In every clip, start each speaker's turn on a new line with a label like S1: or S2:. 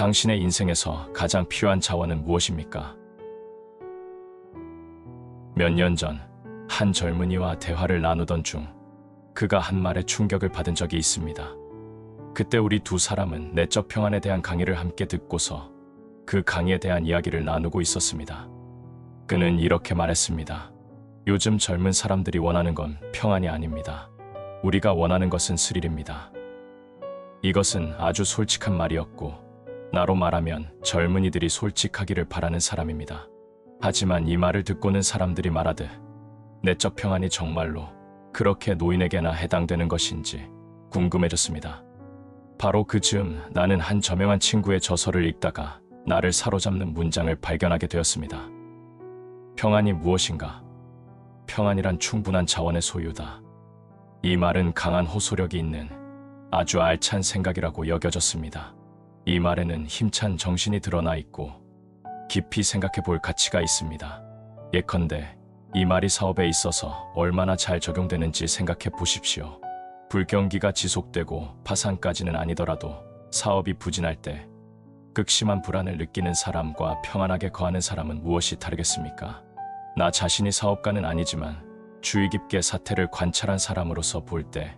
S1: 당신의 인생에서 가장 필요한 자원은 무엇입니까? 몇 년 전 한 젊은이와 대화를 나누던 중 그가 한 말에 충격을 받은 적이 있습니다. 그때 우리 두 사람은 내적 평안에 대한 강의를 함께 듣고서 그 강의에 대한 이야기를 나누고 있었습니다. 그는 이렇게 말했습니다. 요즘 젊은 사람들이 원하는 건 평안이 아닙니다. 우리가 원하는 것은 스릴입니다. 이것은 아주 솔직한 말이었고, 나로 말하면 젊은이들이 솔직하기를 바라는 사람입니다. 하지만 이 말을 듣고는 사람들이 말하듯 내적 평안이 정말로 그렇게 노인에게나 해당되는 것인지 궁금해졌습니다. 바로 그 즈음 나는 한 저명한 친구의 저서를 읽다가 나를 사로잡는 문장을 발견하게 되었습니다. 평안이 무엇인가? 평안이란 충분한 자원의 소유다. 이 말은 강한 호소력이 있는 아주 알찬 생각이라고 여겨졌습니다. 이 말에는 힘찬 정신이 드러나 있고 깊이 생각해 볼 가치가 있습니다. 예컨대 이 말이 사업에 있어서 얼마나 잘 적용되는지 생각해 보십시오. 불경기가 지속되고 파산까지는 아니더라도 사업이 부진할 때 극심한 불안을 느끼는 사람과 평안하게 거하는 사람은 무엇이 다르겠습니까? 나 자신이 사업가는 아니지만 주의 깊게 사태를 관찰한 사람으로서 볼 때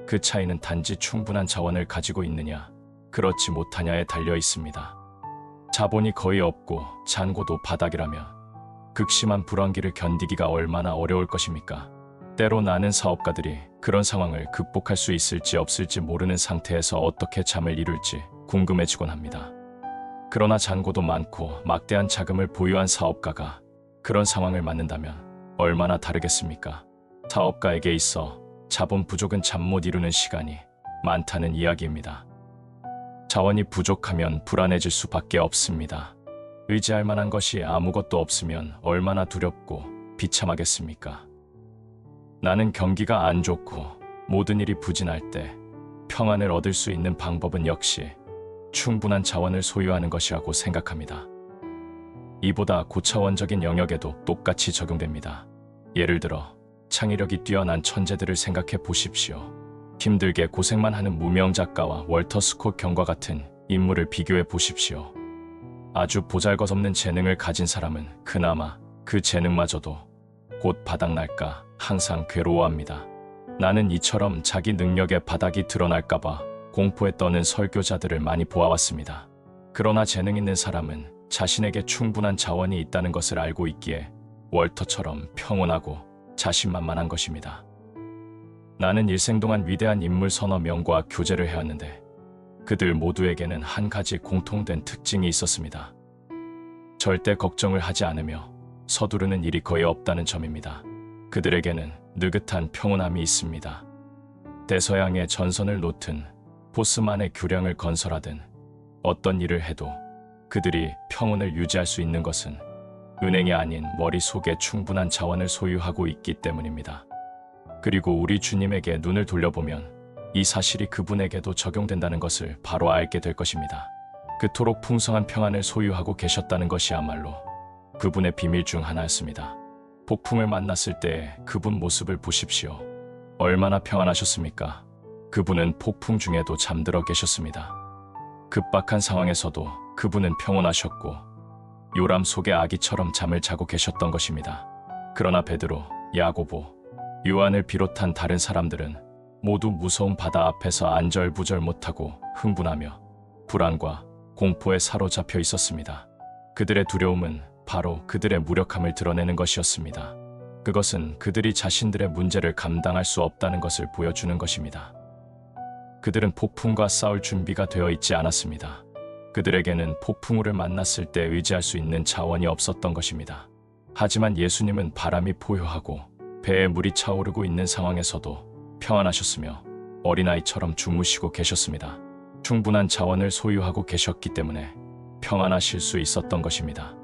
S1: 그 차이는 단지 충분한 자원을 가지고 있느냐, 그렇지 못하냐에 달려 있습니다. 자본이 거의 없고 잔고도 바닥이라면 극심한 불황기를 견디기가 얼마나 어려울 것입니까? 때로 나는 사업가들이 그런 상황을 극복할 수 있을지 없을지 모르는 상태에서 어떻게 잠을 이룰지 궁금해지곤 합니다. 그러나 잔고도 많고 막대한 자금을 보유한 사업가가 그런 상황을 맞는다면 얼마나 다르겠습니까? 사업가에게 있어 자본 부족은 잠 못 이루는 시간이 많다는 이야기입니다. 자원이 부족하면 불안해질 수밖에 없습니다. 의지할 만한 것이 아무것도 없으면 얼마나 두렵고 비참하겠습니까? 나는 경기가 안 좋고 모든 일이 부진할 때 평안을 얻을 수 있는 방법은 역시 충분한 자원을 소유하는 것이라고 생각합니다. 이보다 고차원적인 영역에도 똑같이 적용됩니다. 예를 들어 창의력이 뛰어난 천재들을 생각해 보십시오. 힘들게 고생만 하는 무명 작가와 월터 스콧 경과 같은 인물을 비교해 보십시오. 아주 보잘것없는 재능을 가진 사람은 그나마 그 재능마저도 곧 바닥날까 항상 괴로워합니다. 나는 이처럼 자기 능력의 바닥이 드러날까봐 공포에 떠는 설교자들을 많이 보아왔습니다. 그러나 재능 있는 사람은 자신에게 충분한 자원이 있다는 것을 알고 있기에 월터처럼 평온하고 자신만만한 것입니다. 나는 일생 동안 위대한 인물 서너 명과 교제를 해왔는데 그들 모두에게는 한 가지 공통된 특징이 있었습니다. 절대 걱정을 하지 않으며 서두르는 일이 거의 없다는 점입니다. 그들에게는 느긋한 평온함이 있습니다. 대서양의 전선을 놓든 보스만의 교량을 건설하든 어떤 일을 해도 그들이 평온을 유지할 수 있는 것은 은행이 아닌 머릿속에 충분한 자원을 소유하고 있기 때문입니다. 그리고 우리 주님에게 눈을 돌려보면 이 사실이 그분에게도 적용된다는 것을 바로 알게 될 것입니다. 그토록 풍성한 평안을 소유하고 계셨다는 것이야말로 그분의 비밀 중 하나였습니다. 폭풍을 만났을 때 그분 모습을 보십시오. 얼마나 평안하셨습니까? 그분은 폭풍 중에도 잠들어 계셨습니다. 급박한 상황에서도 그분은 평온하셨고 요람 속의 아기처럼 잠을 자고 계셨던 것입니다. 그러나 베드로, 야고보, 요한을 비롯한 다른 사람들은 모두 무서운 바다 앞에서 안절부절 못하고 흥분하며 불안과 공포에 사로잡혀 있었습니다. 그들의 두려움은 바로 그들의 무력함을 드러내는 것이었습니다. 그것은 그들이 자신들의 문제를 감당할 수 없다는 것을 보여주는 것입니다. 그들은 폭풍과 싸울 준비가 되어 있지 않았습니다. 그들에게는 폭풍우를 만났을 때 의지할 수 있는 자원이 없었던 것입니다. 하지만 예수님은 바람이 포효하고 배에 물이 차오르고 있는 상황에서도 평안하셨으며 어린아이처럼 주무시고 계셨습니다. 충분한 자원을 소유하고 계셨기 때문에 평안하실 수 있었던 것입니다.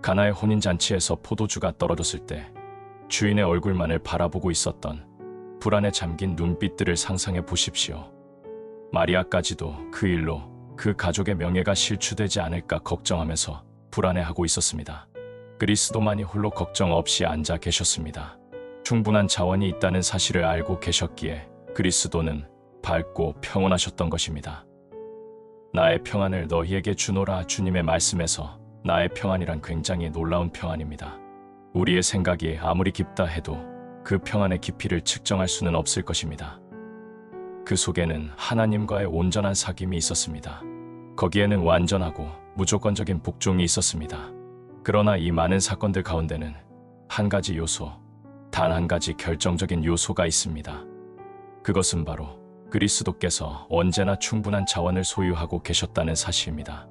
S1: 가나의 혼인잔치에서 포도주가 떨어졌을 때 주인의 얼굴만을 바라보고 있었던 불안에 잠긴 눈빛들을 상상해 보십시오. 마리아까지도 그 일로 그 가족의 명예가 실추되지 않을까 걱정하면서 불안해하고 있었습니다. 그리스도만이 홀로 걱정 없이 앉아 계셨습니다. 충분한 자원이 있다는 사실을 알고 계셨기에 그리스도는 밝고 평온하셨던 것입니다. 나의 평안을 너희에게 주노라. 주님의 말씀에서 나의 평안이란 굉장히 놀라운 평안입니다. 우리의 생각이 아무리 깊다 해도 그 평안의 깊이를 측정할 수는 없을 것입니다. 그 속에는 하나님과의 온전한 사귐이 있었습니다. 거기에는 완전하고 무조건적인 복종이 있었습니다. 그러나 이 많은 사건들 가운데는 한 가지 요소, 단 한 가지 결정적인 요소가 있습니다. 그것은 바로 그리스도께서 언제나 충분한 자원을 소유하고 계셨다는 사실입니다.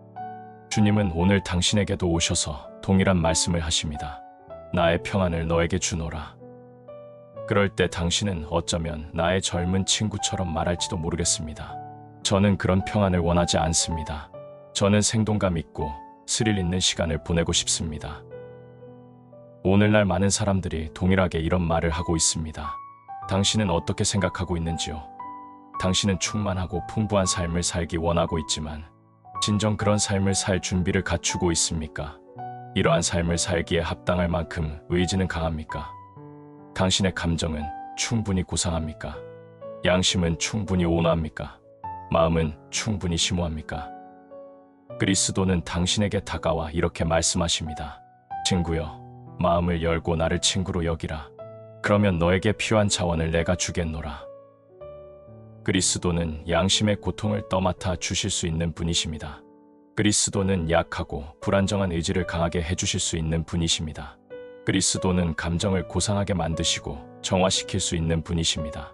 S1: 주님은 오늘 당신에게도 오셔서 동일한 말씀을 하십니다. 나의 평안을 너에게 주노라. 그럴 때 당신은 어쩌면 나의 젊은 친구처럼 말할지도 모르겠습니다. 저는 그런 평안을 원하지 않습니다. 저는 생동감 있고 스릴 있는 시간을 보내고 싶습니다. 오늘날 많은 사람들이 동일하게 이런 말을 하고 있습니다. 당신은 어떻게 생각하고 있는지요? 당신은 충만하고 풍부한 삶을 살기 원하고 있지만 진정 그런 삶을 살 준비를 갖추고 있습니까? 이러한 삶을 살기에 합당할 만큼 의지는 강합니까? 당신의 감정은 충분히 고상합니까? 양심은 충분히 온화합니까? 마음은 충분히 심오합니까? 그리스도는 당신에게 다가와 이렇게 말씀하십니다. 친구여, 마음을 열고 나를 친구로 여기라. 그러면 너에게 필요한 자원을 내가 주겠노라. 그리스도는 양심의 고통을 떠맡아 주실 수 있는 분이십니다. 그리스도는 약하고 불안정한 의지를 강하게 해주실 수 있는 분이십니다. 그리스도는 감정을 고상하게 만드시고 정화시킬 수 있는 분이십니다.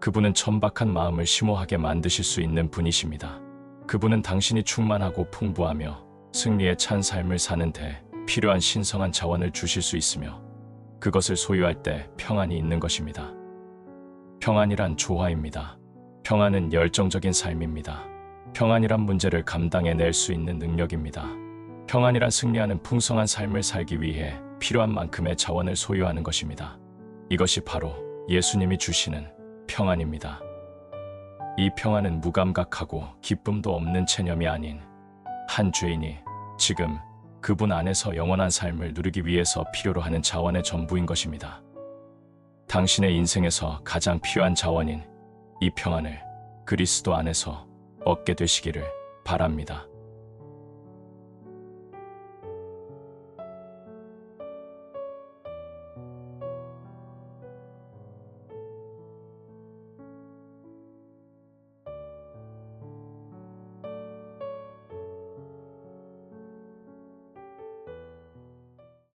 S1: 그분은 천박한 마음을 심오하게 만드실 수 있는 분이십니다. 그분은 당신이 충만하고 풍부하며 승리에 찬 삶을 사는 데 필요한 신성한 자원을 주실 수 있으며 그것을 소유할 때 평안이 있는 것입니다. 평안이란 조화입니다. 평안은 열정적인 삶입니다. 평안이란 문제를 감당해낼 수 있는 능력입니다. 평안이란 승리하는 풍성한 삶을 살기 위해 필요한 만큼의 자원을 소유하는 것입니다. 이것이 바로 예수님이 주시는 평안입니다. 이 평안은 무감각하고 기쁨도 없는 체념이 아닌 한 죄인이 지금 그분 안에서 영원한 삶을 누리기 위해서 필요로 하는 자원의 전부인 것입니다. 당신의 인생에서 가장 필요한 자원인 이 평안을 그리스도 안에서 얻게 되시기를 바랍니다.